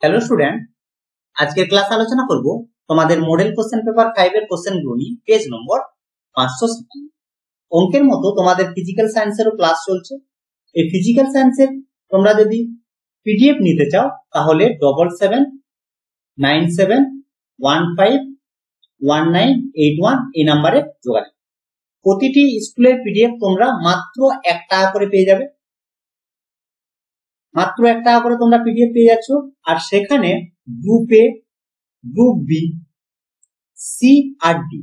Hello student, আজকের class আলোচনা করব তোমাদের মডেল কোশ্চেন পেপার 5 এর কোশ্চেনগুলো নিয়ে। পেজ নম্বর 557। অঙ্কের মতো তোমাদের ফিজিক্যাল সায়েন্সেরও ক্লাস চলছে। এই ফিজিক্যাল সায়েন্সের তোমরা যদি পিডিএফ নিতে চাও তাহলে 7797151981 এই নম্বরে যোগাযোগ। প্রতিটি স্কুলের পিডিএফ তোমরা মাত্র 1 টাকা করে পেয়ে যাবে। মাত্র 1 টাকা করে তোমরা পিডিএফ পেয়ে যাচ্ছ। আর সেখানে group A, group B, C আর ডি,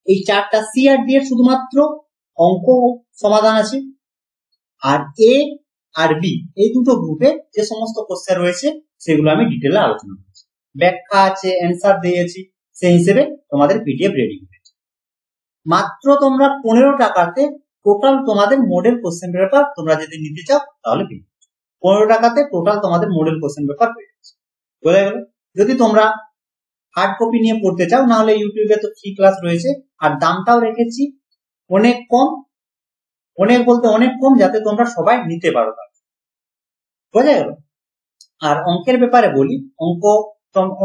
এই চারটা সি আর ডি এর শুধুমাত্র অঙ্ক সমাধান আছে। আর এ আর বি এই দুটো গ্রুপে যে সমস্ত কোশ্চেন রয়েছে সেগুলো আমি ডিটেইলে আলোচনা করছি। ব্যাখ্যা আছে, অ্যান্সার দিয়েছি, সেই হিসেবে তোমাদের পিডিএফ রেডি হয়েছে। মাত্র তোমরা 15 টাকাতে টোটাল তোমাদের মডেল কোশ্চেন পেপার তোমরা যদি নিতে চাও তাহলে 15 টাকাতে টোটাল তোমাদের মডেল কোশ্চেন পেপার পেয়ে যাচ্ছে। বোঝা গেল? যদি তোমরা হার্ড কপি নিয়ে পড়তে চাও না হলে ইউটিউবে তো ফ্রি ক্লাস রয়েছে। আর দামটাও রেখেছি অনেক কম, অনেক বলতে অনেক কম, যাতে তোমরা সবাই নিতে পারো। বোঝা গেল? আর অঙ্কের ব্যাপারে বলি, অঙ্ক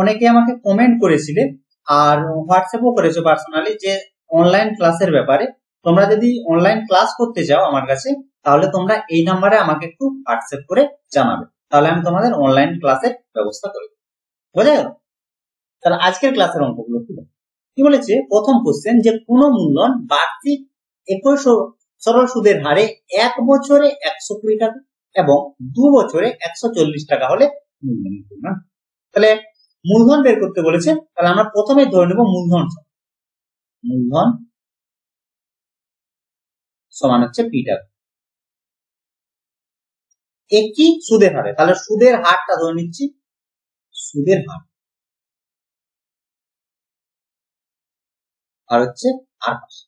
অনেকে আমাকে কমেন্ট করেছিলে আর হোয়াটসঅ্যাপও করেছো পার্সোনালি যে অনলাইন ক্লাসের ব্যাপারে। তোমরা যদি অনলাইন ক্লাস করতে চাও আমার কাছে তাহলে তোমরা এই নাম্বারে আমাকে একটু হোয়াটসঅ্যাপ করে জানাবে, তাহলে আমি তোমাদের অনলাইন ক্লাসের ব্যবস্থা করে দেব। বোঝা গেল? তাহলে আজকের ক্লাসের অঙ্কগুলো কি বলেছে? প্রথম কোশ্চেন, যে কোন মূলধন বার্ষিক একই সরল সুদের হারে 1 বছরে 120 টাকা এবং 2 বছরে 140 টাকা হলে মূলধনের পরিমাণ। তাহলে মূলধন বের করতে বলেছে। তাহলে আমরা প্রথমে ধরে নেব মূলধন সমান হচ্ছে পি টাকা একই সুদের হারে। তাহলে সুদের হারটা ধরে নিচ্ছি, সুদের হার আর হচ্ছে আর পাশে।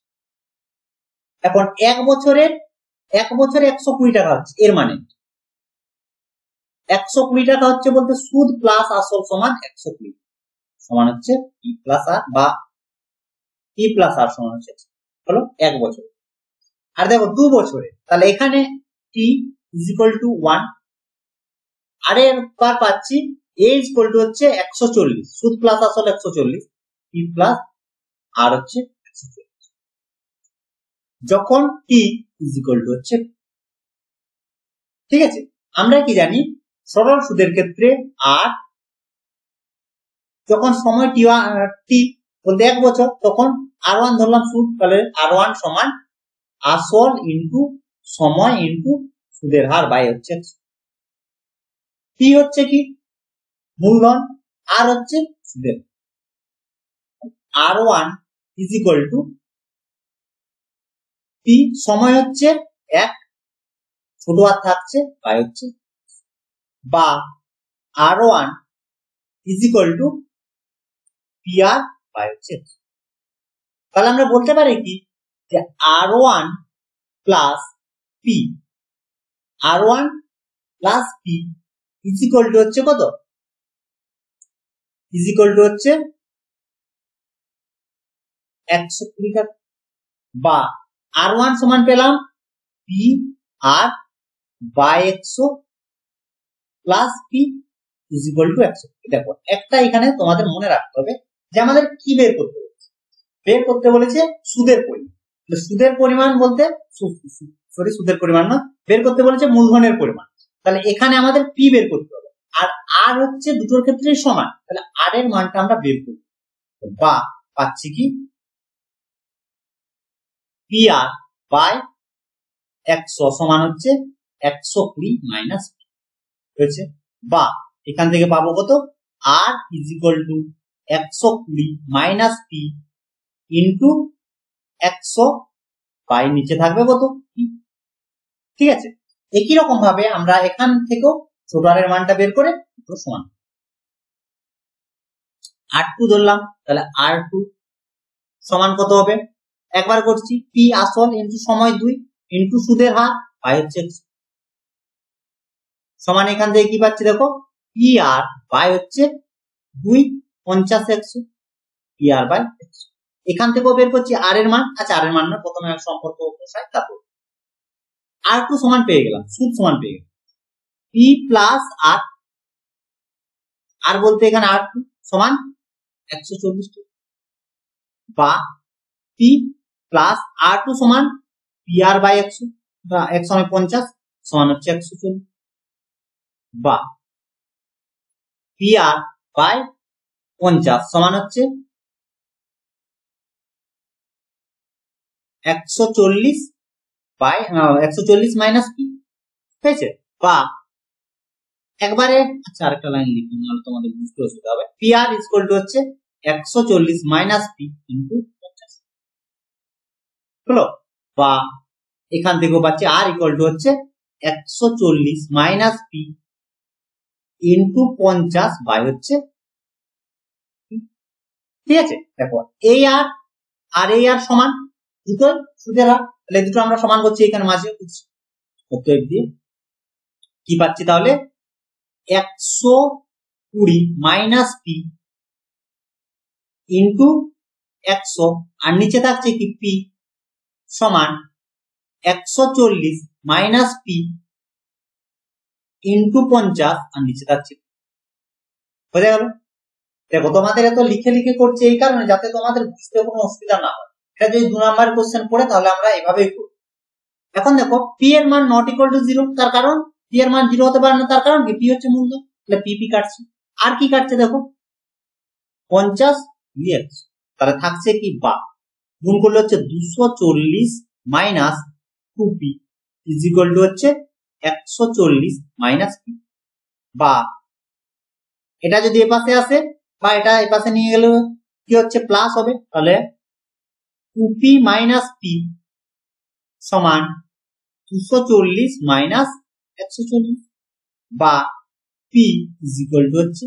এখন 1 বছরে 120 টাকা হচ্ছে, এর মানে 120 টাকা হচ্ছে বলতে সুদ প্লাস আসল সমান 120 সমান হচ্ছে পি প্লাস আর, বা পি প্লাস আর সমান হচ্ছে হলো 1 বছর। আর দেখো 2 বছরে, তাহলে এখানে টি ইজ ইকুয়াল টু 1, আর এর পার পাচ্ছি এ ইজ ইকুয়াল টু হচ্ছে 140, সুদ প্লাস আসল 140, পি প্লাস আর হচ্ছে 140, যখন টি ইজ ইকুয়াল টু হচ্ছে। ঠিক আছে, আমরা কি জানি সরল সুদের ক্ষেত্রে আর যখন সময় টি বলতে 1 বছর, তখন আর1 ধরলাম সুদ, তাহলে আর1 সমান আসল ইনটু সময় ইনটু সুদের হার বাই হচ্ছে টি হচ্ছে কি মূলধন, আর হচ্ছে সুদের। R one is equal to T, সময় হচ্ছে 1, ছোট আর থাকছে বাই হচ্ছে, বা R one is equal to P R by হচ্ছে। তাহলে আমরা বলতে পারি কি যে R one plus P, R one plus P is equal to হচ্ছে কত? ইজ ইকুয়াল টু হচ্ছে 120 টাকা, বা আর1 সমান পেলাম P R by 100 plus P is equal to 100। দেখো একটা এখানে তোমাদের মনে রাখতে হবে যে আমাদের কি বের করতে বলেছে। বের করতে বলেছে সুদের পরিমাণ। সুদের পরিমাণ বলতে সুদের পরিমাণ না, বের করতে বলেছে মূলধনের পরিমাণ। তাহলে এখানে আমাদের পি বের করতে হবে, আর আর হচ্ছে দুটোর ক্ষেত্রেই সমান, তাহলে আর এর মানটা আমরা বের করব, বা পাচ্ছি কি পি আর বাই 100 সমান হচ্ছে 120 মাইনাস পি হয়েছে, বা এখান থেকে পাবো কত? R is equal to 120 minus P into 100 by নিচে থাকবে কত? পি। ঠিক আছে, একই রকম ভাবে আমরা এখান থেকেও ছোট আর এর মানটা বের করে সমান R2 ধরলাম, তাহলে R2 সমান কত হবে? একবার করছি, পি আসল ইন্টু সময় 2 ইন্টু সুদের হার বাই হচ্ছে সমান, এখান থেকে কি পাচ্ছি দেখো, পি আর বাই হচ্ছে 2 50 100, পি আর বাই 100। এখান থেকেও বের করছি আর এর মান। আচ্ছা, আর এর মান না, প্রথমে সম্পর্ক বসাই, তারপর R2 সমান পেয়ে গেলাম, সুদ সমান পেয়ে গেলাম পি প্লাস আর, আর বলতে এখানে R2 সমান 140 বা P প্লাস R2 সমান PR বাই 100 বা 150 সমান হচ্ছে 140 বা PR বাই 50 সমান হচ্ছে 140 বাই 140 মাইনাস P, ঠিক আছে? বা একবারে আচ্ছা আরেকটা লাইন লিখুন, নাহলে তোমাদের বুঝতে অসুবিধা হবে। PR ইকুয়াল টু হচ্ছে 140 মাইনাস P ইনটু 50 হলো, বা এখান থেকেও পাচ্ছি R ইকুয়াল টু হচ্ছে 140 মাইনাস P ইনটু 50 বাই হচ্ছে, ঠিক আছে? দেখো এই আর আর এই আর সমান দুটো সুতরাং তাহলে দুটো আমরা সমান করছি এখানে মাঝে অতএব দিয়ে কি পাচ্ছি তাহলে 120 মাইনাস পি ইন্টু 100 আর নিচে থাকছে কি পি সমান 140 মাইনাস পি ইন্টু 50 আর নিচে থাকছে হয়ে গেল। দেখো তোমাদের এত লিখে লিখে করছে এই কারণে যাতে তোমাদের বুঝতে কোনো অসুবিধা না হয়। এটা যদি 2 নাম্বার কোশ্চেন পড়ে তাহলে আমরা এভাবেই করব। এখন দেখো পি এর মান নট ইকুয়াল টু 0, তার কারণ পি এর মান 0 হতে পারে না, তার কারণ কি পি হচ্ছে মূলধন, তাহলে পি কাটছে। আর কি কাটছে দেখো 50 দিয়ে, তাহলে থাকছে কি বা গুণ করলে হচ্ছে 240 minus 2p is equal to হচ্ছে 140 মাইনাস পি, বা এটা যদি এ পাশে আসে বা এটা এ পাশে নিয়ে গেলে কি হচ্ছে প্লাস হবে, তাহলে 2p মাইনাস পি সমান 240 মাইনাস 140 বা পি ইজ ইকুয়াল টু হচ্ছে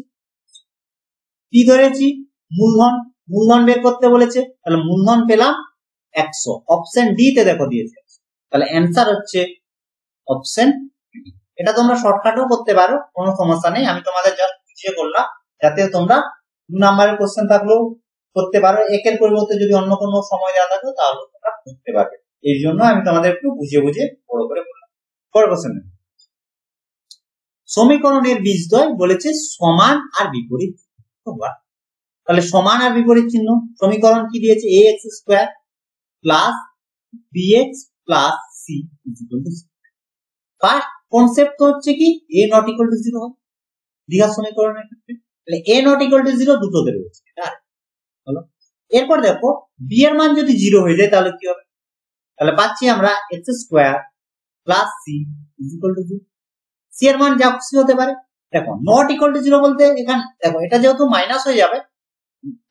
পি ধরেছি মূলধন, মূলধন বের করতে বলেছে, তাহলে মূলধন পেলাম 100। অপশন ডি তে দেখো দিয়েছে, তাহলে অ্যান্সার হচ্ছে অপশন ডি। এটা তোমরা শর্টকাটও করতে পারো, কোনো সমস্যা নেই, আমি তোমাদের জাস্ট বুঝিয়ে বললাম যাতে তোমরা 2 নাম্বারের কোশ্চেন থাকলেও করতে পারো, একের পরিবর্তে যদি অন্য কোনো সময় দেওয়া থাকে তাহলে তোমরা করতে পারবে। এই জন্য আমি তোমাদের একটু বুঝিয়ে বুঝিয়ে বড় করে বললাম। পরের কোশ্চেন, সমীকরণের বীজদ্বয় বলেছে সমান আর বিপরীত, তাহলে সমান আর বিপরীত চিহ্ন। সমীকরণ কি দিয়েছে ax square plus bx plus c is equal two 0। First concept হচ্ছে কি a নট ইকুয়াল টু 0 হয় দ্বিঘাত সমীকরণের ক্ষেত্রে, তাহলে a নট ইকুয়াল টু 0 দুটোতে রয়েছে, হলো। এরপর দেখো b এর মান যদি 0 হয়ে যায় তাহলে কি হবে, তাহলে পাচ্ছি আমরা x square plus c is equal two 0। c এর মান যা খুশি হতে পারে। দেখো নট ইকুয়াল টু 0 বলতে এখানে দেখো এটা যেহেতু মাইনাস হয়ে যাবে,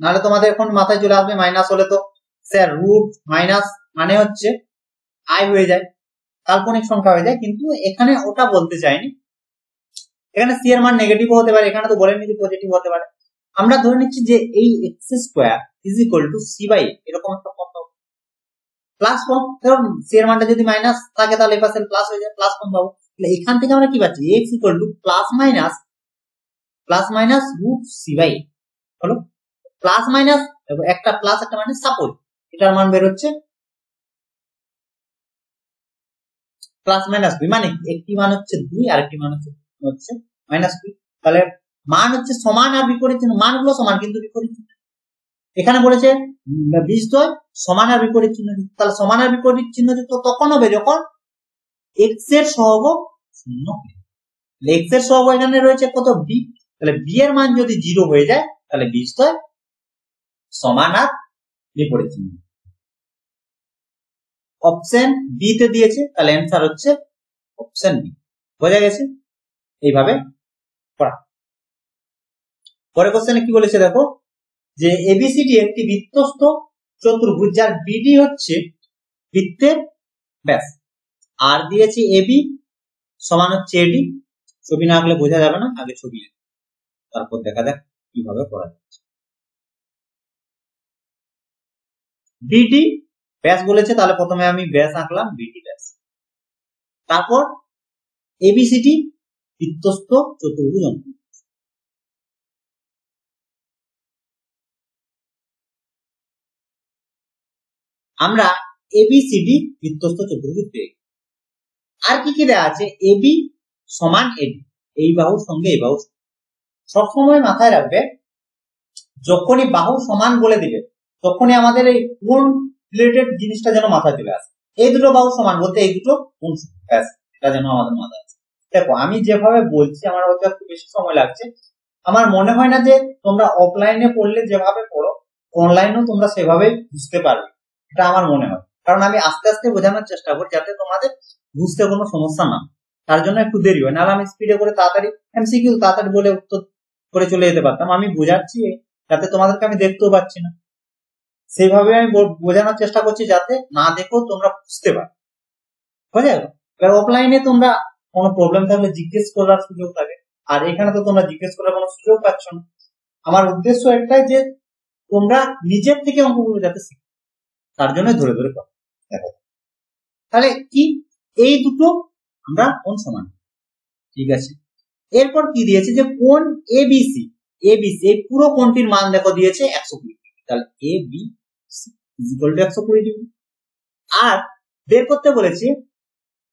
নাহলে তোমাদের এখন মাথায় চলে আসবে মাইনাস হলে তো স্যার রুট মাইনাস মানে হচ্ছে আই হয়ে যায়, কাল্পনিক সংখ্যা হয়ে যায়, কিন্তু এখানে ওটা বলতে চাইনি। এখানে সি এর মান নেগেটিভ হতে পারে, এখানে তো বলেনি যে পজিটিভ হতে পারে। আমরা ধরে নিচ্ছি যে এই x square is equal to c by এরকম একটা ফর্ম পাবো, প্লাস ফর্ম। কারণ সি এর মানটা যদি মাইনাস থাকে তাহলে এই পাশে প্লাস হয়ে যায়, প্লাস ফর্ম পাবো। তাহলে এখান থেকে আমরা কি পাচ্ছি x equal to plus minus root c by, হলো প্লাস মাইনাস একটা প্লাস একটা মাইনাস, সাপোজ এটার মান বের হচ্ছে প্লাস মাইনাস 2, মানে একটি মান হচ্ছে 2 আর একটি মান হচ্ছে মাইনাস 2। তাহলে মান হচ্ছে সমান আর বিপরীত চিহ্ন, মানগুলো সমান কিন্তু বিপরীত চিহ্ন। এখানে বলেছে বীজদ্বয় সমান আর বিপরীত চিহ্ন, তাহলে সমান আর বিপরীত চিহ্ন যুক্ত তখন হবে যখন এক্স এর সহগ 0 হবে। এক্স এর সহগ এখানে রয়েছে কত বি, তাহলে বি এর মান যদি 0 হয়ে যায় তাহলে বীজদ্বয় সমান আর বিপরীত চিহ্ন। অপশন বি তে দিয়েছে, তাহলে অ্যান্সার হচ্ছে অপশন বি। বোঝা গেছে এইভাবে পড়া। পরের কোশ্চেনে কি বলেছে দেখো, যে এবিসিডি একটি বৃত্তস্থ চতুর্ভুজ যার বিডি হচ্ছে বৃত্তের ব্যাস, আর দিয়েছে এবি সমান হচ্ছে এডি। ছবি না আঁকলে বোঝা যাবে না, আগে ছবি তারপর দেখা যাক কিভাবে করা যাচ্ছে। বিডি ব্যাস বলেছে, তাহলে প্রথমে আমি ব্যাস আঁকলাম, বিডি ব্যাস, তারপর এবিসিডি বৃত্তস্থ চতুর্ভুজ অঙ্কন। আমরা এবিসিডি বৃত্তস্থ চতুর্ভুজ পেয়ে, আর কি কি দেওয়া আছে এবি সমান এডি, এই বাহুর সঙ্গে এই বাহু, সবসময় মাথায় রাখবে, যখনই বাহু সমান বলে দিবে তখনই আমাদের এই কোণ রিলেটেড জিনিসটা যেন মাথায় চলে আসে। এই দুটো বাহু সমান বলতে এই দুটো কোণ সমান, এটা যেন আমাদের মাথায় আসে। দেখো আমি যেভাবে বলছি আমার হয়তো একটু বেশি সময় লাগছে। আমার মনে হয় না যে তোমরা অফলাইনে পড়লে যেভাবে পড়ো অনলাইনেও তোমরা সেভাবে বুঝতে পারবে, এটা আমার মনে হয়। কারণ আমি আস্তে আস্তে বোঝানোর চেষ্টা করি যাতে তোমাদের বুঝতে কোনো সমস্যা না, তার জন্য একটু দেরি হয়। নাহলে আমি স্পিডে করে তাড়াতাড়ি এমসিকিউ তাড়াতাড়ি বলে উত্তর করে চলে যেতে পারতাম। আমি বোঝাচ্ছি যাতে তোমাদেরকে আমি দেখতেও পাচ্ছি না, সেইভাবে আমি বোঝানোর চেষ্টা করছি যাতে না দেখো তোমরা বুঝতে পারো। বুঝে গেল? এবার অফলাইনে তোমরা কোনো প্রবলেম থাকলে জিজ্ঞেস করার সুযোগ থাকে, আর এখানে তো তোমরা জিজ্ঞেস করার কোনো সুযোগ পাচ্ছ না। আমার উদ্দেশ্য একটাই যে তোমরা নিজের থেকে অঙ্কগুলো যাতে শিখো, তার জন্য ধরে ধরে করো। দেখো তাহলে কি এই দুটো আমরা কোণ সমান, ঠিক আছে। এরপর কি দিয়েছে যে কোণ এবিসি, এবিসি এই পুরো কোণটির মান দেখো দিয়েছে 120 ডিগ্রি, তাহলে এবিসি ইকুয়াল টু 120 ডিগ্রি। আর বের করতে বলেছে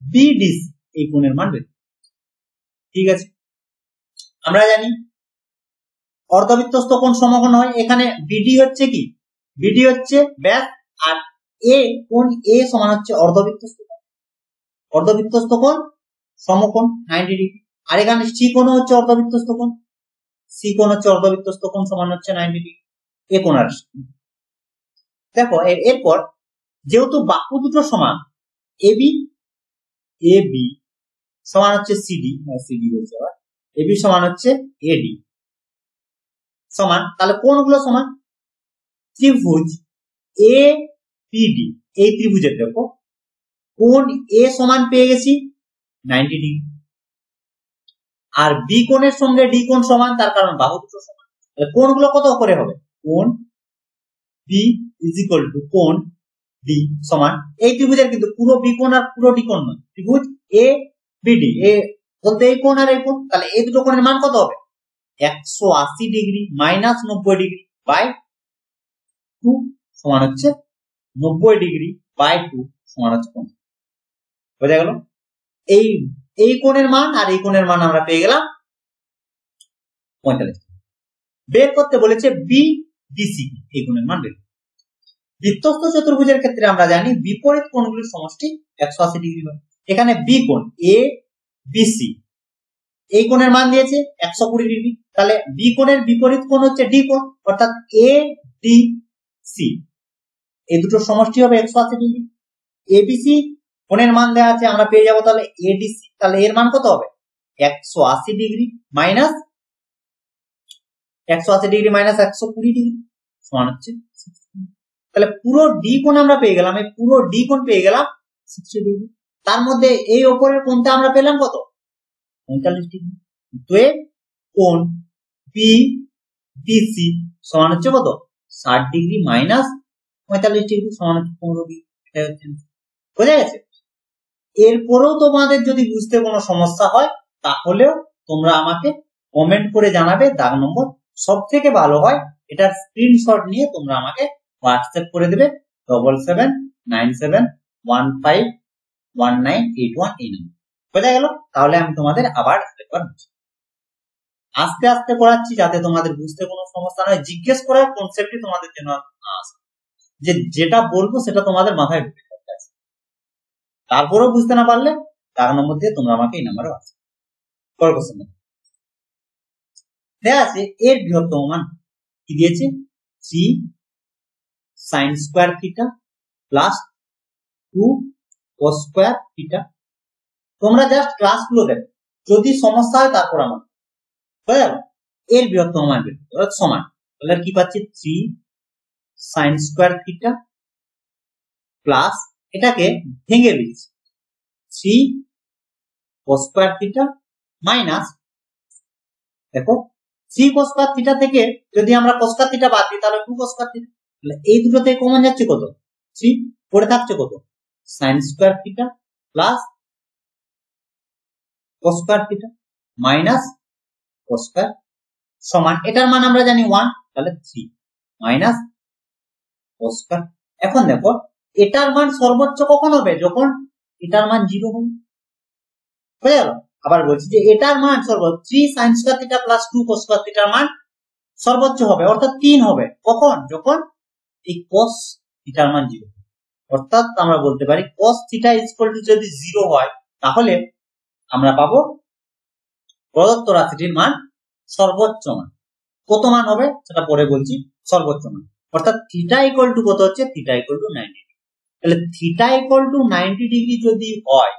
বিডিসি, এই কোণের মান বের, ঠিক আছে। আমরা জানি অর্ধবৃত্তস্থ কোণ সমকোণ হয়, এখানে বিডি হচ্ছে কি, বিডি হচ্ছে ব্যাস, আর এ কোণ এ সমান হচ্ছে অর্ধবৃত্তস্থ কোণ, অর্ধবৃত্তস্থ কোণ সমকোণ 90 ডিগ্রি। আর এখানে সি কোণ হচ্ছে অর্ধবৃত্তস্থ কোণ, সি কোণ হচ্ছে অর্ধবৃত্তস্থ কোণ সমান হচ্ছে 90 ডিগ্রি। এ কোণ আর দেখো এরপর যেহেতু বাহু দুটো সমান, এবি এবি সমান হচ্ছে সিডি, সিডি বলছে আবার, এবি সমান হচ্ছে এডি সমান, তাহলে কোণগুলো সমান। ত্রিভুজ এ পিডি, এই ত্রিভুজের দেখো কোণ এ সমান পেয়ে গেছি 90 ডিগ্রি, আর বি কোণের সঙ্গে ডি কোণ সমান, তার কারণ বাহু দুটো সমান। তাহলে কোণগুলো কত করে হবে, কোণ বি ইজ ইকুয়াল টু কোণ ডি সমান, এই ত্রিভুজের কিন্তু পুরো বি কোণ আর পুরো ডি কোণ নয়, ত্রিভুজ এ বিডি এ বলতে এই কোণ আর এই কোণ, তাহলে এই দুটো কোণের মান কত হবে, 180 ডিগ্রি মাইনাস 90 ডিগ্রি বাই 2 সমান হচ্ছে 90 ডিগ্রি বাই 2 সমান হচ্ছে 50। বোঝা গেল? এই এই কোণের মান আর এই কোণের মান আমরা পেয়ে গেলাম 45। বের করতে বলেছে বিডিসি, এই কোণের মান বের। বৃত্তস্থ চতুর্ভুজের ক্ষেত্রে আমরা জানি বিপরীত কোণগুলির সমষ্টি 180 ডিগ্রি হয়। এখানে বি কোণ এ বিসি, এই কোণের মান দিয়েছে 120 ডিগ্রি, তাহলে বি কোণের বিপরীত কোণ হচ্ছে ডি কোণ, অর্থাৎ এ ডি সি, এই দুটোর সমষ্টি হবে 180 ডিগ্রি। এবিসি কোণের মান দেওয়া আছে, আমরা পেয়ে যাবো তাহলে এডিসি, তাহলে এর মান কত হবে 180 degree minus 180 degree minus 120 degree সমান হচ্ছে, তাহলে পুরো ডি কোণ আমরা পেয়ে গেলাম, এই পুরো ডি কোণ পেয়ে গেলাম 60 ডিগ্রি। তার মধ্যে এই ওপরের কোণটা আমরা পেলাম কত 45 ডিগ্রি, তো কোণ বিডিসি সমান হচ্ছে কত 60 ডিগ্রি মাইনাস 45 ডিগ্রি সমান হচ্ছে 15 ডিগ্রি। এটা হচ্ছে, বোঝা গেছে? এরপরেও তোমাদের যদি বুঝতে কোনো সমস্যা হয় তাহলেও তোমরা আমাকে কমেন্ট করে জানাবে। দাগ নম্বর সব থেকে ভালো হয় এটার স্ক্রিনশট নিয়ে তোমরা আমাকে হোয়াটসঅ্যাপ করে দেবে 7797151981 এই নম্বর। বোঝা গেল? তাহলে আমি তোমাদের আবার একবার আস্তে আস্তে পড়াচ্ছি যাতে তোমাদের বুঝতে কোনো সমস্যা নয়, জিজ্ঞেস করার কনসেপ্টই তোমাদের জন্য না আসে, যে যেটা বলবো সেটা তোমাদের মাথায় ঢুকে যাবে। তারপরেও বুঝতে না পারলে দাগ নম্বর দিয়ে তোমরা আমাকে এই নাম্বারে হোয়াটসঅ্যাপ করো। কোশ্চেন দেয়া আছে এর বৃহত্তম মান কি দিয়েছে 3 sin square theta plus 2 cos square theta. তোমরা জাস্ট ক্লাসগুলো দেখো, যদি সমস্যা হয় তারপর আমার বুঝা গেল? এর বৃহত্তম মান বের করতে হবে সমান, তাহলে কি পাচ্ছি 3 sin স্কয়ার থিটা প্লাস এটাকে ভেঙে দিচ্ছি 3 cos স্কয়ার থিটা মাইনাস, দেখো 3 cos স্কয়ার থিটা থেকে যদি আমরা cos স্কয়ার থিটা বাদ দিই তাহলে 2 cos স্কয়ার থিটা, তাহলে এই দুটো থেকে কমন যাচ্ছে কত 3, পড়ে থাকছে কত sin square theta plus cos square theta minus cos square সমান, এটার মান আমরা জানি 1, তাহলে 3 মাইনাস cos স্কয়ার। এখন দেখো এটার মান সর্বোচ্চ কখন হবে, যখন এটার মান 0 হবে। বুঝা গেল? আবার বলছি যে এটার মান সর্বোচ্চ 3 sin square theta plus 2 cos square থিটার মান সর্বোচ্চ হবে, অর্থাৎ 3 হবে। কখন? যখন এই cos থিটার মান 0, অর্থাৎ আমরা বলতে পারি cos থিটা ইকুয়াল টু যদি 0 হয় তাহলে আমরা পাবো প্রদত্ত রাশিটির মান সর্বোচ্চ মান। কত মান হবে সেটা পরে বলছি, সর্বোচ্চ মান। অর্থাৎ থিটা ইকুয়াল টু কত হচ্ছে? Theta equal to 90 degree. তাহলে থিটা ইকুয়াল টু 90 ডিগ্রি যদি হয়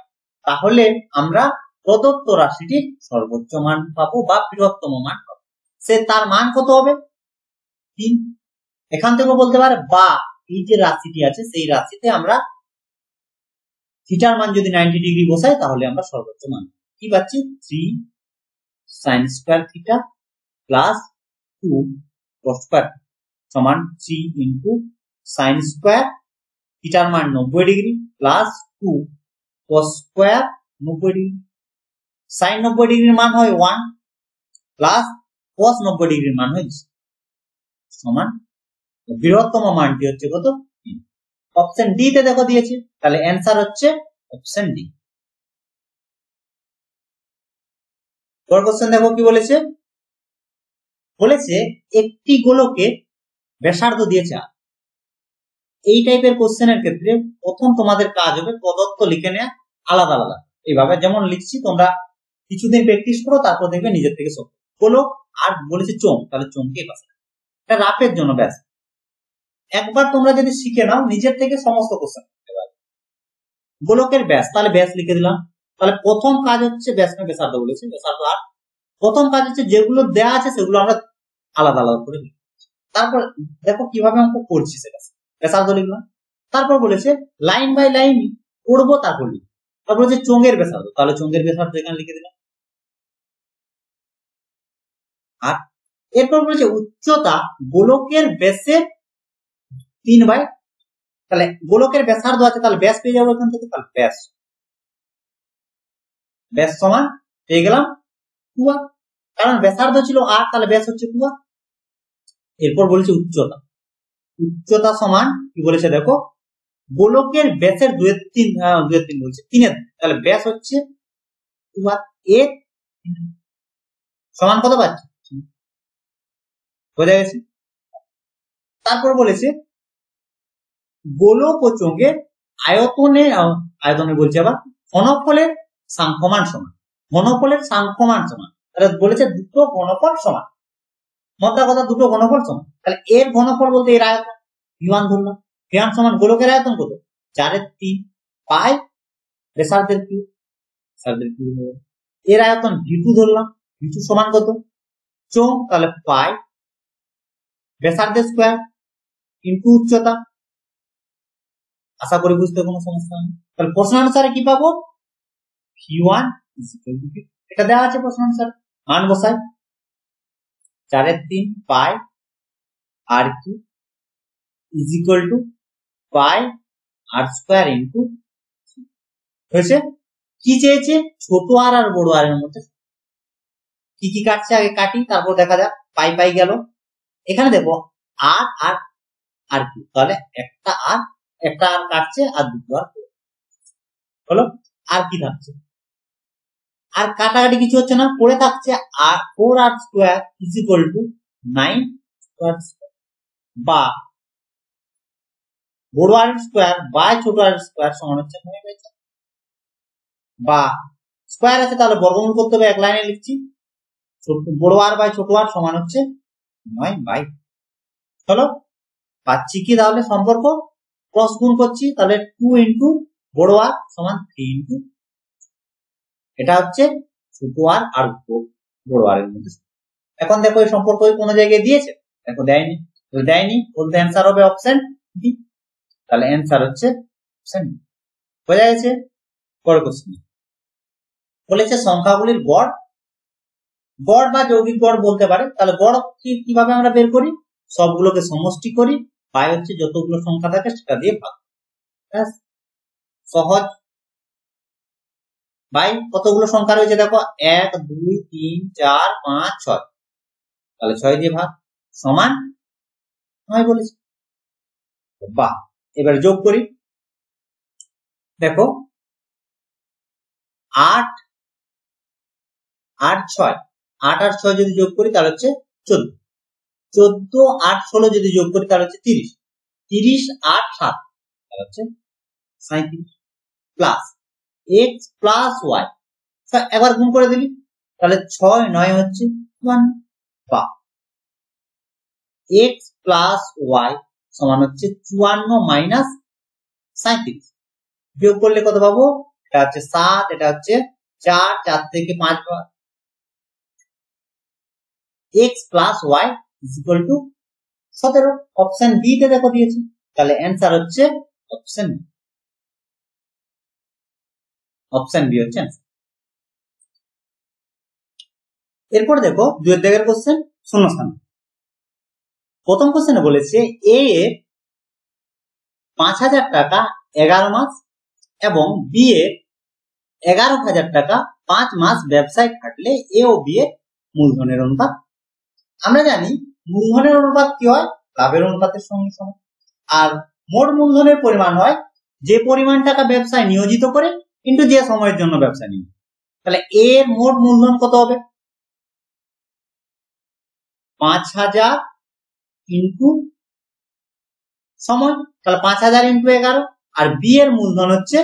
তাহলে আমরা প্রদত্ত রাশিটির সর্বোচ্চ মান পাবো বা বৃহত্তম মান পাবো। সে তার মান কত হবে? 3। এখান থেকে বলতে পারে বা এই যে রাশিটি আছে সেই রাশিতে আমরা থিটার মান যদি 90 ডিগ্রি বসাই তাহলে আমরা সর্বোচ্চ মান কি পাচ্ছি? 3 sin square theta plus 2 cos square সমান 3 ইনটু sin স্কয়ার থিটার মান 90 degree plus 2 cos square 90 degree. sin 90 ডিগ্রির মান হয় 1 প্লাস cos 90 ডিগ্রির মান হয় সমান বৃহত্তম মানটি হচ্ছে কত? অপশন ডি তে দেখো দিয়েছে, তাহলে অ্যানসার হচ্ছে অপশন ডি। পরের কোশ্চেন দেখো কি বলেছে। বলেছে একটি গোলকে ব্যাসার্ধ দিয়েছে। এই টাইপের কোশ্চেনের ক্ষেত্রে প্রথম তোমাদের কাজ হবে প্রদত্ত লিখে নেওয়া আলাদা আলাদা, এইভাবে যেমন লিখছি তোমরা কিছুদিন প্র্যাকটিস করো, তারপর দেখবে নিজের থেকে সব গোলক। আর বলেছে চোঙ, তাহলে চোঙকে পাশে এটা রাফের জন্য ব্যাস। একবার তোমরা যদি শিখে নাও নিজের থেকে সমস্ত কোশ্চেন করতে পারবে। গোলকের ব্যাস, তাহলে ব্যাস লিখে দিলাম। তাহলে প্রথম কাজ হচ্ছে ব্যাস না ব্যাসার্ধ বলেছে, ব্যাসার্ধ। আর প্রথম কাজ হচ্ছে যেগুলো দেয়া আছে সেগুলো আমরা আলাদা আলাদা করে লিখি। তারপর দেখো কিভাবে অঙ্ক করছি সেটা, ব্যাসার্ধ লিখলাম। তারপর বলেছে লাইন বাই লাইন করবো, তারপর লিখবো। তারপর হচ্ছে চোঙের ব্যাসার্ধ, তাহলে চোঙের ব্যাসার্ধ এখানে লিখে দিলাম। আর এরপর বলেছে উচ্চতা গোলকের ব্যাসের 3/, তাহলে গোলকের ব্যাসার্ধ আছে তাহলে ব্যাস পেয়ে যাবো এখান থেকে। তাহলে ব্যাস সমান পেয়ে গেলাম 2r, কারণ ব্যাসার্ধ ছিল r, তাহলে ব্যাস হচ্ছে 2r। এরপর বলেছে উচ্চতা, উচ্চতা সমান কি বলেছে দেখো, গোলকের ব্যাসের 2/3 বলছে 3/, তাহলে ব্যাস হচ্ছে 2r। এর সমান কত পাচ্ছি? বোঝা গেছে। তারপর বলেছে গোলক ও চোঙের আয়তনে বলছে আবার ঘনফলের সাংখ্যমান সমান, ঘনফলের সাংখ্যমান সমান। তাহলে বলেছে দুটো ঘনফল সমান, মোদ্দা কথা দুটো ঘনফল সমান। তাহলে এর ঘনফল বলতে এর আয়তন v1 ধরলাম, v1 সমান গোলকের আয়তন কত? 4/3 পাই ব্যাসার্ধের কিউব, এর আয়তন v2 ধরলাম, v2 সমান কত? চোঙ, তাহলে পাই ব্যাসার্ধের স্কয়ার ইনটু উচ্চতা। আশা করি বুঝতে কোনো সমস্যা নেই। তাহলে প্রশ্ন অনুসারে কি পাবো? v1 এটা দেওয়া আছে প্রশ্ন অনুসারে, মান বসাই 4/3 pi R cube is equal to pi R square into হয়েছে। কি চেয়েছে? ছোট আর আর বড় আর এর মধ্যে কি কি কাটছে আগে কাটি, তারপর দেখা যাক। পাই পাই গেল, এখানে দেখো আর আর আর কি, তাহলে একটা আর কাটছে আর দুটো আর হলো। আর কি থাকছে? আর কাটাকাটি কিছু হচ্ছে না, পড়ে থাকছে আর 4r square is equal two 9 square, বা বড় আর স্কয়ার বাই ছোট আর স্কয়ার সমান হচ্ছে 9/4, বা স্কয়ার আছে তাহলে বর্গমূল করতে হবে, এক লাইনে লিখছি বড় আর বাই ছোট আর সমান হচ্ছে 9/, চলো পাচ্ছি কি তাহলে সম্পর্ক? ক্রস গুণ করছি, তাহলে 2 ইন্টু বড় আর সমান 3 ইন্টু, এটা হচ্ছে ছোট আর আর বড় আর এর মধ্যে। এখন দেখো এই সম্পর্ক কোন জায়গায় দিয়েছে? দেখো দেয়নি, বলতে অ্যান্সার হবে অপশন ডি। তাহলে অ্যান্সার হচ্ছে অপশন ডি। বোঝা গেছে। পরের কোশ্চেন বলেছে সংখ্যাগুলির গড় বা যৌগিক গড় বলতে পারে। তাহলে গড় কিভাবে আমরা বের করি? সবগুলোকে সমষ্টি করি, বাই হচ্ছে যতগুলো সংখ্যা থাকে সেটা দিয়ে ভাগ, সহজ। বাই কতগুলো সংখ্যা রয়েছে দেখো 1 2 3 4 5 6, তাহলে 6 দিয়ে ভাগ সমান 9 বলেছে। বাহ, এবার যোগ করি। দেখো 8 8 6 8 আর 6 যদি যোগ করি তাহলে হচ্ছে 14, 14 8 16 যদি যোগ করি তাহলে হচ্ছে 30, 30 8 7 তাহলে হচ্ছে 37 প্লাস x প্লাস y, একবার গুণ করে দিলি তাহলে 6 9 হচ্ছে 1 বা x প্লাস y সমান হচ্ছে 54 মাইনাস 37, বিয়োগ করলে কত পাবো? এটা হচ্ছে 7, এটা হচ্ছে 4, 4 থেকে 5 বার x plus y is equal to 17। Option B তে দেখো দিয়েছে, তাহলে অ্যান্সার হচ্ছে অপশন বি। অপশন বি হচ্ছে অ্যান্সার। এরপর দেখো 2 দাগের কোশ্চেন শূন্যস্থান। প্রথম কোশ্চেনে বলেছে এ এর 5000 টাকা 11 মাস এবং বি এর 11,000 টাকা 5 মাস ব্যবসায় খাটলে এ ও বি এর মূলধনের অনুপাত। আমরা জানি মূলধনের অনুপাত কি হয়? লাভের অনুপাতের সঙ্গে সমান। আর মোট মূলধনের পরিমাণ হয় যে পরিমাণ টাকা ব্যবসায় নিয়োজিত করে কিন্তু যে সময়ের জন্য ব্যবসা নিয়ে। তাহলে এর মোট মূলধন কত হবে? 5000 ইন্টু সময়, তাহলে 5000 ইন্টু 11। আর বি এর মূলধন হচ্ছে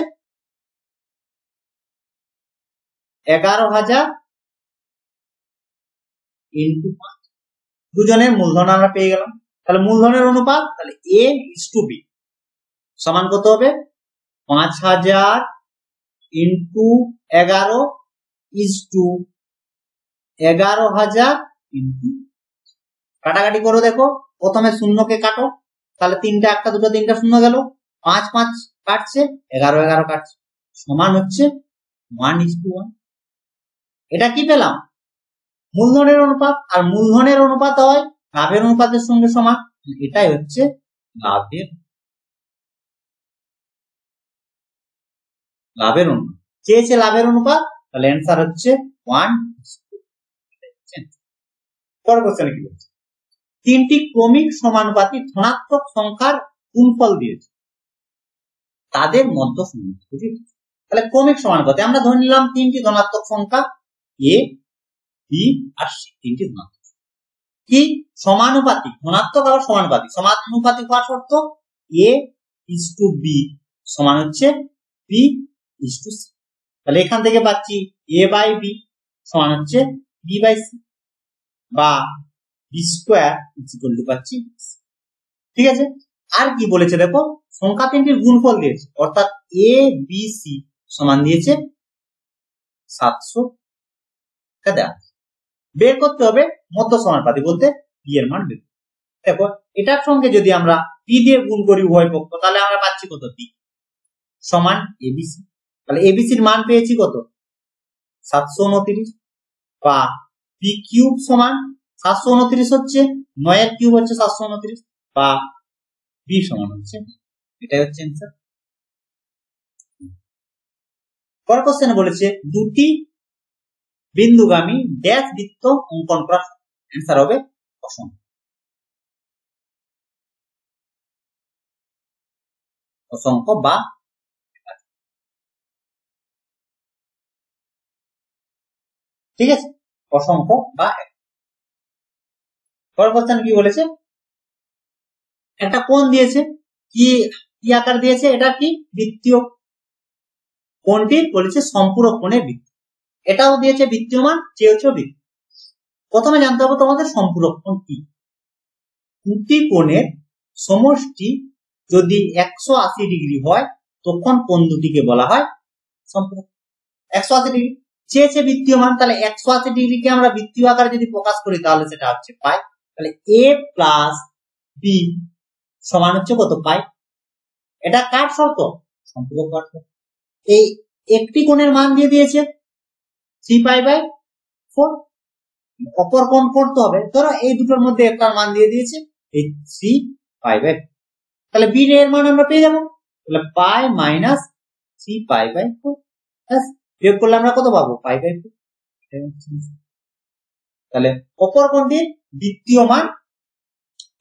11,000 ইন্টু 5। দুজনের মূলধন আমরা পেয়ে গেলাম। তাহলে মূলধনের অনুপাত, তাহলে এ ইস টু বি সমান কত হবে? 5000 ইন্টু 11 ইস টু 11,000 ইন্টু, কাটাকাটি করো দেখো, প্রথমে শূন্যকে কাটো, তাহলে 3টা 1টা 2টা 3টা শূন্য গেল, 5 5 কাটছে, 11 11 কাটছে, সমান হচ্ছে 1:1। এটা কি পেলাম? মূলধনের অনুপাত। আর মূলধনের অনুপাত হয় লাভের অনুপাতের সঙ্গে সমান। এটাই হচ্ছে লাভের অনুপাত। চেয়েছে লাভের অনুপাত, তাহলে অ্যান্সার হচ্ছে 1। পরের কোশ্চেনে কি বলছে? 3টি ক্রমিক সমানুপাতি ধনাত্মক সংখ্যার গুণফল দিয়েছে, তাদের মধ্য সমানুপাতি। তাহলে ক্রমিক সমানুপাতি আমরা ধরে নিলাম 3টি ধনাত্মক সংখ্যা এ বি আর সি, 3টি ধনাত্মক। কি সমানুপাতিক? ধনাত্মক আবার সমানুপাতিক। সমানুপাতিক হওয়ার শর্ত এ ইস টু বি সমান হচ্ছে বি ইস টু সি। তাহলে এখান থেকে পাচ্ছি এ বাই বি সমান হচ্ছে বি বাই সি, বা B square is equal to পাচ্ছি। ঠিক আছে, আর কি বলেছে দেখো, সংখ্যা 3টির গুণফল দিয়েছে, অর্থাৎ এ বি সি সমান দিয়েছে 700। বের করতে হবে মধ্য সমানুপাতি বলতে বি এর মান বের। দেখো এটার সঙ্গে যদি আমরা পি দিয়ে গুণ করি উভয় পক্ষ, তাহলে আমরা পাচ্ছি কত? পি সমান এবিসি। তাহলে এবিসির মান পেয়েছি কত? 729, বা পি কিউব সমান 729 হচ্ছে 9 এর কিউব হচ্ছে 729, বা বি সমান হচ্ছে, এটাই হচ্ছে অ্যান্সার। পরের কোশ্চেনে বলেছে দুটি বিন্দুগামী ড্যাশ বৃত্ত অঙ্কন করা। অ্যান্সার হবে অসংখ্য। অসংখ্য বা ঠিক আছে, অসংখ্য বা। পরের কোশ্চেন কি বলেছে? একটা কোণ দিয়েছে, কি আকার দিয়েছে? এটা কি বৃত্তীয়। কোণটি বলেছে সম্পূরক কোণের বৃত্ত। এটাও দিয়েছে বৃত্তীয় মান, চেয়েছেও বৃত্ত। প্রথমে জানতে হবে তোমাদের সম্পূরক কোণ কি। দুটি কোণের সমষ্টি যদি 180 ডিগ্রি হয় তখন কোণ দুটিকে বলা হয় সম্পূরক। 180 ডিগ্রি চেয়েছে বৃত্তীয় মান, তাহলে 180 ডিগ্রিকে আমরা বৃত্তীয় আকারে যদি প্রকাশ করি তাহলে সেটা হচ্ছে পাই। তাহলে এ প্লাস বি সমান হচ্ছে কত? পাই। এটা কার শর্ত? সম্পূরক কার শর্ত। এই একটি কোণের মান দিয়ে দিয়েছে 3π/4, অপর কোণ করতে হবে, ধরো এই দুটোর মধ্যে একটার মান দিয়ে দিয়েছে এই 3π/4, তাহলে বি এর মান আমরা পেয়ে যাবো। তাহলে পাই মাইনাস 3π/4, বিয়োগ করলে আমরা কত পাবো? π/4। তাহলে অপর কোণটির বৃত্তীয় মান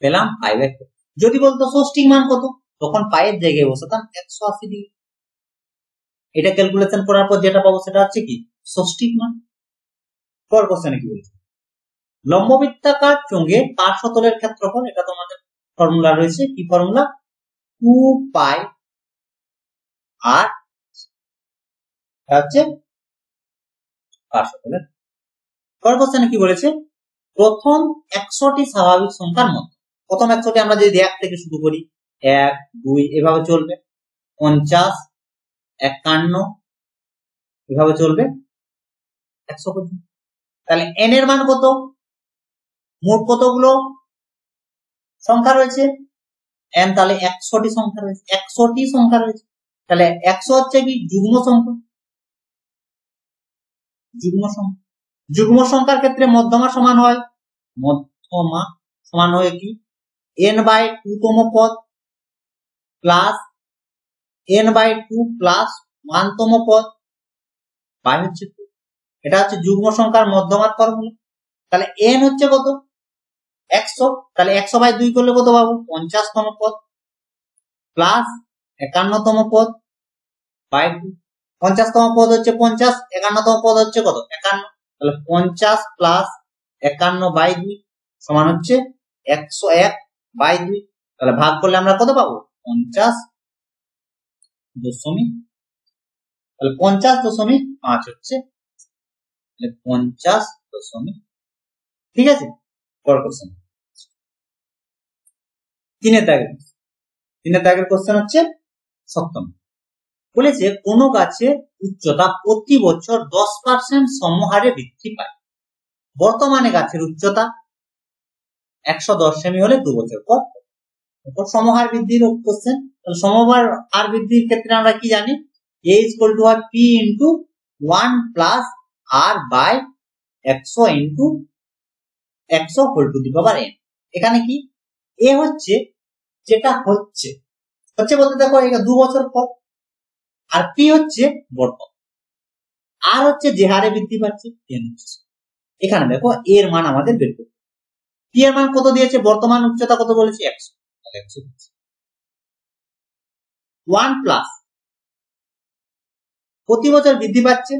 পেলাম π/4। যদি বলতো ষষ্ঠীর মান কত, তখন পায়ের জায়গায় বসাতাম 180 ডিগ্রি। এটা ক্যালকুলেশন করার পর যেটা পাবো সেটা হচ্ছে কি ষষ্ঠীর মান। পর কোশ্চেনে কি বলছে, লম্ব বৃত্তাকার চোঙের পার্শ্বতলের ক্ষেত্রফল, এটা তোমাদের ফর্মুলা রয়েছে, কি ফর্মুলা, 2 পাই আর হচ্ছে পার্শ্বতলের। পর কোশ্চেনে কি বলেছে, প্রথম 100টি স্বাভাবিক সংখ্যার মধ্যে, প্রথম 100টি আমরা যদি 1 থেকে শুরু করি, 1 2 এভাবে চলবে, 50 51 এভাবে চলবে 100 পর্যন্ত। তাহলে n এর মান কত, মোট কতগুলো সংখ্যা রয়েছে n, তাহলে 100টি সংখ্যা রয়েছে, 100টি সংখ্যা রয়েছে। তাহলে 100 হচ্ছে কি যুগ্ম সংখ্যা, যুগ্ম সংখ্যা, যুগ্ম সংখ্যার ক্ষেত্রে মধ্যমা সমান হয়, মধ্যমা সমান হয় কি n/2 তম পদ প্লাস n/2 প্লাস 1 তম পদ বাই হচ্ছে 2। এটা হচ্ছে যুগ্ম সংখ্যার মধ্যমার ফর্মুলা। তাহলে n হচ্ছে কত, 100, তাহলে 100/2 করলে কত পাবো, 50 তম পদ প্লাস 51 তম পদ বাই 2। 50 তম পদ হচ্ছে 50, 51 তম পদ হচ্ছে কত, 51, তাহলে 50 প্লাস 51/2 সমান হচ্ছে 101/2। তাহলে ভাগ করলে আমরা কত পাবো, 50 দশমিক, তাহলে 50.5 হচ্ছে 50 দশমিক। ঠিক আছে, পর কোশ্চেন, তিনের দাগের কোশ্চেন হচ্ছে 7 বলেছে, কোন গাছের উচ্চতা প্রতি বছর 10% সমহারে বৃদ্ধি পায়। বর্তমানে গাছের উচ্চতা 110 সেমি হলে 2 বছর পর সমহার বৃদ্ধির কোশ্চেন। সমহার আর বৃদ্ধির ক্ষেত্রে আমরা কি জানি, a equal to p into 1 plus r by 100 into 100 whole to the power n। এখানে কি a হচ্ছে যেটা হচ্ছে বলতে দেখো এটা 2 বছর পর, আর p হচ্ছে বর্তমান, আর হচ্ছে যে হারে বৃদ্ধি পাচ্ছে n হচ্ছে। এখানে দেখো এর মান আমাদের বের করতে, p এর মান কত দিয়েছে, বর্তমান উচ্চতা কত বলেছে 100, 1 প্লাস প্রতি বছর বৃদ্ধি পাচ্ছে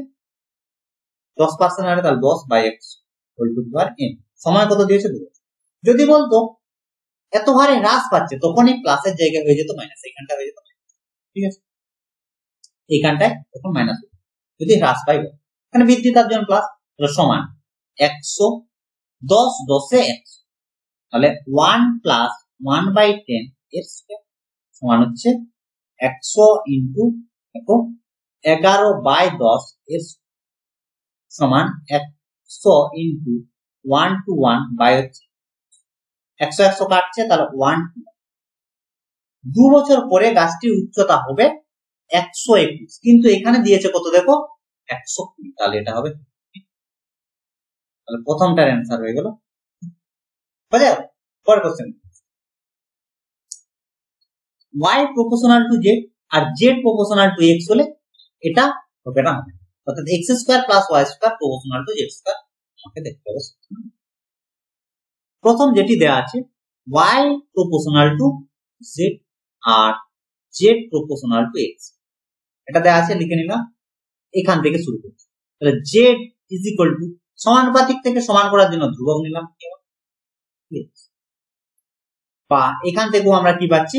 10% হারে, তাহলে 10/100 whole to the power n। সময় কত দিয়েছে 2 বছর। যদি বলতো এত হারে হ্রাস পাচ্ছে, তখনই প্লাসের জায়গায় হয়ে যেত মাইনাস, এইখানটা হয়ে যেত মাইনাস। ঠিক আছে, এইখানটায় তখন মাইনাস, যদি হ্রাস পাই, এখানে বৃদ্ধি তার জন্য প্লাস, সমান 100, 10 10 এ 100, তাহলে 1 প্লাস 1/10 এর স্কয়ার সমান হচ্ছে 100 ইনটু 11/10 এর সমান 100 ইনটু 1 to 1 বাই হচ্ছে 100 100 কাটছে, তাহলে 1 2 বছর পরে গাছটির উচ্চতা হবে 121, কিন্তু এখানে দিয়েছে কত দেখো 120, তাহলে এটা হবে, তাহলে প্রথমটার অ্যান্সার হয়ে গেল। বুঝা, পরের question, y proportional to z আর z প্রপোর্শনাল টু x হলে এটা হবে না, অর্থাৎ x square plus y square proportional to z square আমাকে দেখতে হবে। প্রথম যেটি দেয়া আছে y প্রপোর্শনাল টু z আর z প্রপোর্শনাল টু x, এটা দেয়া আছে, লিখে নিলাম। এখান থেকে শুরু করছি, তাহলে z ইজ ইকুয়াল টু, সমানুপাতিক থেকে সমান করার জন্য ধ্রুবক নিলাম, বা এখান থেকেও আমরা কি পাচ্ছি,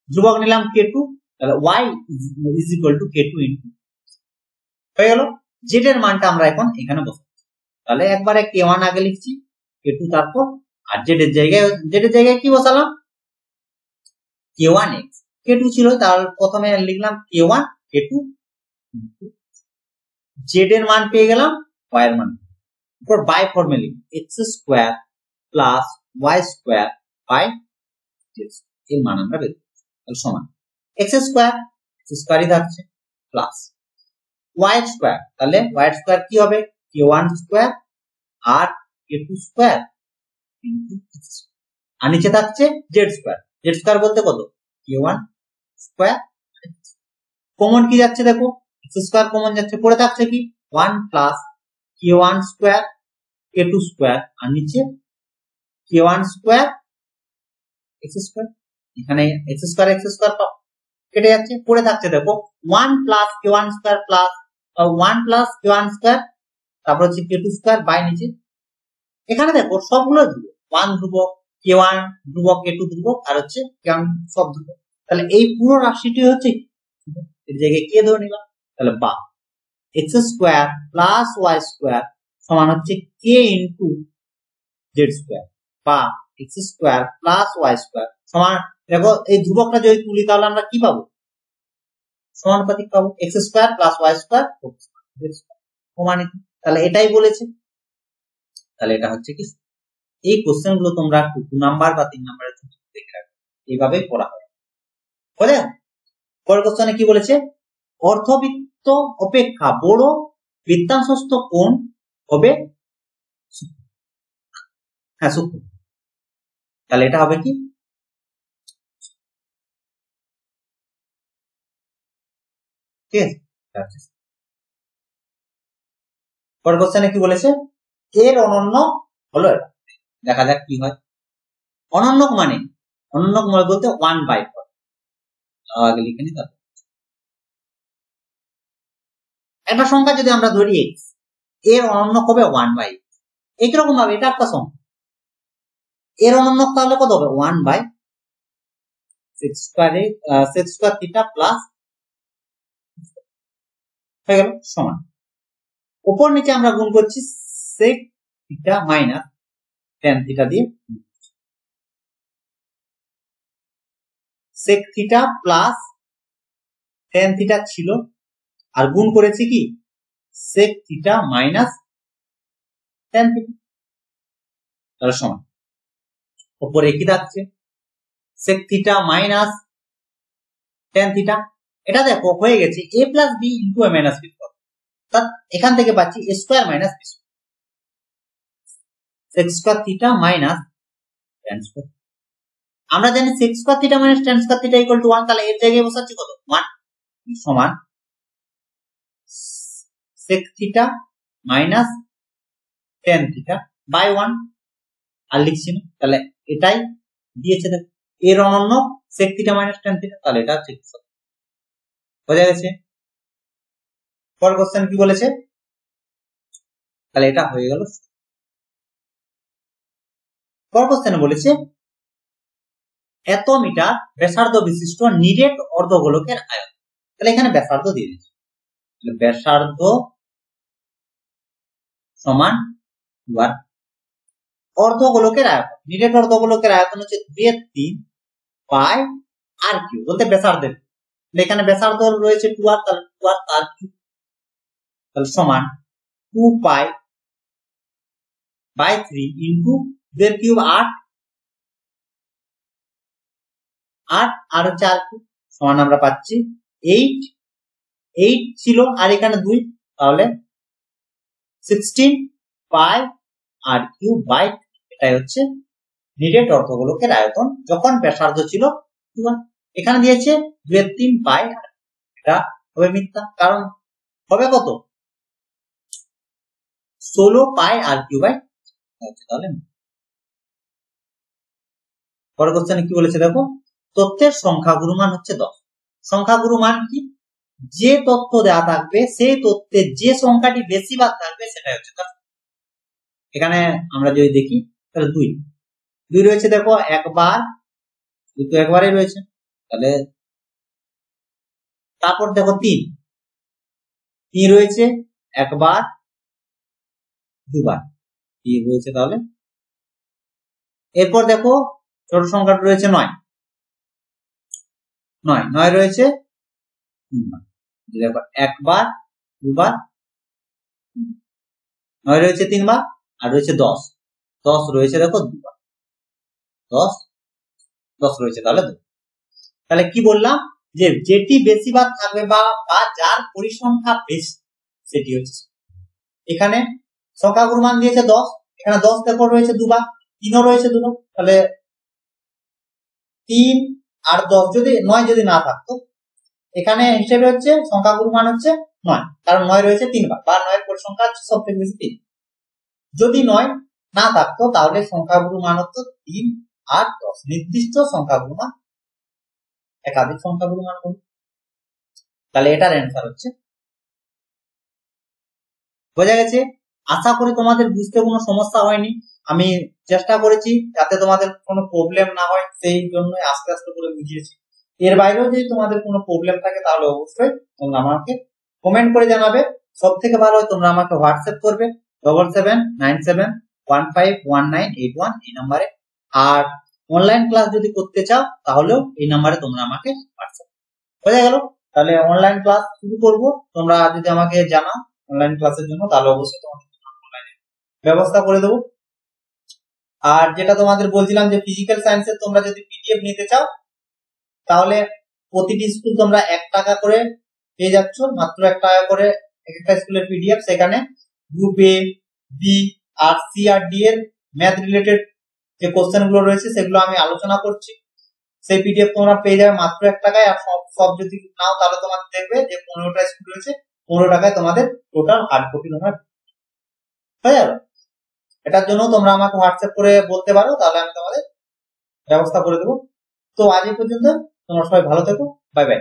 ধ্রুবক নিলাম k2, তাহলে y is equal two k2 into, হয়ে গেল। z এর মানটা আমরা এখন এখানে বসাচ্ছি, তাহলে একবারে k1 আগে লিখছি, k2 তারপর, আর z এর জায়গায় কি বসালাম, k1x, k2 ছিল, তাহলে প্রথমে লিখলাম k1 k2, z এর মান পেয়ে গেলাম, y এর মান, এরপর বাই ফর্মে লিখি x square plus y square by z, এর মান আমরা বের করছি, তাহলে সমান x স্কয়ারই থাকছে প্লাস y স্কয়ার, তাহলে y স্কয়ার কি হবে, k1 স্কয়ার আর k2 স্কয়ার ইনটু, আর নিচে থাকছে z স্কয়ার বলতে কত, k1 স্কয়ার, কমন কি যাচ্ছে দেখো, x স্কয়ার কমন যাচ্ছে, পড়ে থাকছে কি 1 plus k1 square k2 square, আর নিচে k1 স্কয়ার x স্কয়ার, এখানে x স্কয়ার কেটে যাচ্ছে, পড়ে থাকছে দেখো 1 plus k1 square plus 1 plus k1 square তারপর হচ্ছে কে টু স্কোয়ার বাই নিচে। এখানে দেখো সবগুলো ধ্রুবক, ওয়ান ধ্রুবক, কে ওয়ান ধ্রুবক, কে টু ধ্রুবক, আর হচ্ছে কে ওয়ান সব ধ্রুবক। তাহলে এই পুরো রাশিটি হচ্ছে এর জায়গায় কে ধরে নিলাম, তাহলে বা x square plus y square সমান হচ্ছে কে ইন্টু জেড স্কোয়ার, বা x square plus y square সমান, দেখো এই ধ্রুবকটা যদি তুলি তাহলে আমরা কি পাবো, সমানুপাতিক পাবো, x square plus y square প্রমাণিত। তাহলে এটাই বলেছে, তাহলে এটা হচ্ছে কি, এই কোশ্চেন গুলো তোমরা 2 নাম্বার বা 3 নাম্বারের জন্য দেখে রাখবে, এইভাবে পড়া হয়। বুঝলে? পরের কোশ্চেনে কি বলেছে, অর্ধবৃত্ত অপেক্ষা বড় বৃত্তাংশস্থ কোণ হবে হ্যাঁ সূক্ষ্ম। তাহলে এটা হবে কি, ঠিক আছে। পরের কোশ্চেনে কি বলেছে, এর অনন্য হলো এটা, দেখা যাক কি হয়। অনন্যক মানে বলতে 1/4, আগে লিখে নি। তারপর একটা সংখ্যা যদি আমরা ধরি x, এর অনন্যক হবে 1/, একরকম ভাবে এটা একটা সংখ্যা, এর অনন্যক তাহলে কত হবে 1/6 স্কয়ার থিটা প্লাস হয়ে গেল সমান, উপর নিচে আমরা গুণ করছি sec theta minus tan theta দিয়ে, sec theta plus tan theta ছিল, আর গুণ করেছি কি sec theta minus tan theta, তাহলে সমান, উপরে কি থাকছে sec theta minus tan theta, এটা দেখো হয়ে গেছে a plus b into a minus b, অর্থাৎ এখান থেকে পাচ্ছি a square minus b sec square theta minus tan square. আমরা জানি sec square theta minus tan square theta equal to 1, তাহলে এর জায়গায় বসাচ্ছি কত 1 সমান sec theta minus tan theta by 1, আর লিখছি না, তাহলে এটাই দিয়েছে দেখো, এর অনন্য sec theta minus tan theta, তাহলে এটা ঠিক বোঝা গেছে। পরের কোশ্চেন কি বলেছে, তাহলে এটা হয়ে গেল। পরের কোশ্চেনে বলেছে এত মিটার ব্যাসার্ধ বিশিষ্ট নিরেট অর্ধগোলকের আয়তন, তাহলে এখানে ব্যাসার্ধ দিয়ে দিয়েছে, ব্যাসার্ধ সমান অর্ধগোলকের আয়তন, নিরেট অর্ধগোলকের আয়তন হচ্ছে 2/3 পাই আর কিউ, বলতে ব্যাসার্ধের, এখানে ব্যাসার্ধ রয়েছে 2r, তাহলে 2r আর কিউ, তাহলে সমান 2 পাই বাই 3 ইন্টু 2 কিউব 8 আর হচ্ছে আর কিউ সমান আমরা পাচ্ছি 8 ছিল আর এখানে 2, তাহলে 16 পাই আর কিউ বাই, এটাই হচ্ছে নিরেট অর্ধগোলকের আয়তন যখন ব্যাসার্ধ ছিল 2r। এখানে দিয়েছে 2/3 পাই, এটা হবে মিথ্যা, কারণ হবে কত 16 পাই আর কিউ বাই, তাহলে পরের কোশ্চেনে কি বলেছে দেখো, তথ্যের সংখ্যাগুরু মান হচ্ছে 10। সংখ্যাগুরু মান কি, যে তথ্য দেওয়া থাকবে সেই তথ্যের যে সংখ্যাটি বেশি বার থাকবে সেটাই হচ্ছে 10। এখানে আমরা যদি দেখি তাহলে 2 রয়েছে, দেখো একবার, তো একবারই রয়েছে, তাহলে তারপর দেখো 3 রয়েছে একবার দুবার, 3 রয়েছে, তাহলে এরপর দেখো ছোট সংখ্যাটা রয়েছে 9 রয়েছে 3বার, দেখো একবার দুবার, 9 রয়েছে 3বার, আর রয়েছে 10 রয়েছে দেখো 2বার, 10 রয়েছে, তাহলে কি বললাম যে যেটি বেশিবার থাকবে বা যার পরিসংখ্যা বেশি সেটি হচ্ছে, এখানে সংখ্যাগুরু মান দিয়েছে 10, এখানে 10 দেখো রয়েছে 2বার, 3ও রয়েছে 2বার, তাহলে 3 আর 10, যদি 9 যদি না থাকতো এখানে হিসেবে হচ্ছে সংখ্যাগুরু মান হচ্ছে 9, কারণ 9 রয়েছে 3বার, বা 9 এর পরিসংখ্যা হচ্ছে সবথেকে বেশি 3। যদি 9 না থাকতো তাহলে সংখ্যাগুরু মান হতো 3 আর 10, নির্দিষ্ট সংখ্যাগুরু মান, একাধিক সংখ্যাগুরু মান করুন, তাহলে এটার অ্যান্সার হচ্ছে, বোঝা গেছে। আশা করি তোমাদের বুঝতে কোনো সমস্যা হয়নি। আমি চেষ্টা করেছি যাতে তোমাদের কোনো প্রবলেম না হয়, সেই জন্য আস্তে আস্তে করে বুঝিয়েছি। এর বাইরেও যদি তোমাদের কোনো প্রবলেম থাকে তাহলে অবশ্যই তোমরা আমাকে কমেন্ট করে জানাবে। সব থেকে ভালো হয় তোমরা আমাকে হোয়াটসঅ্যাপ করবে 7797151981 এই নাম্বারে। আর অনলাইন ক্লাস যদি করতে চাও তাহলেও এই নাম্বারে তোমরা আমাকে হোয়াটসঅ্যাপ। বোঝা গেল? তাহলে অনলাইন ক্লাস শুরু করব। তোমরা যদি আমাকে জানাও অনলাইন ক্লাসের জন্য তাহলে অবশ্যই তোমাদের অনলাইনে ব্যবস্থা করে দেবো। আর যেটা তোমাদের বলছিলাম যে ফিজিক্যাল সায়েন্সের তোমরা যদি পিডিএফ নিতে চাও তাহলে প্রতিটি স্কুল তোমরা 1 টাকা করে পেয়ে যাচ্ছ, মাত্র 1 টাকা করে একটা স্কুলের পিডিএফ। সেখানে গ্রুপ এ, বি আর সি আর ডি এর ম্যাথ রিলেটেড যে কোশ্চেন গুলো রয়েছে সেগুলো আমি আলোচনা করছি। সেই পিডিএফ তোমরা পেয়ে যাবে মাত্র 1 টাকায়। আর সব যদি নাও তাহলে তোমাদের দেখবে যে 15টা স্কুল রয়েছে, 15 টাকায় তোমাদের টোটাল হার্ড কপি তোমরা হয়ে যাবে। এটার জন্য তোমরা আমাকে হোয়াটসঅ্যাপ করে বলতে পারো, তাহলে আমি তোমাদের ব্যবস্থা করে দেবো। তো আজ এই পর্যন্ত, তোমরা সবাই ভালো থেকো, বাই বাই।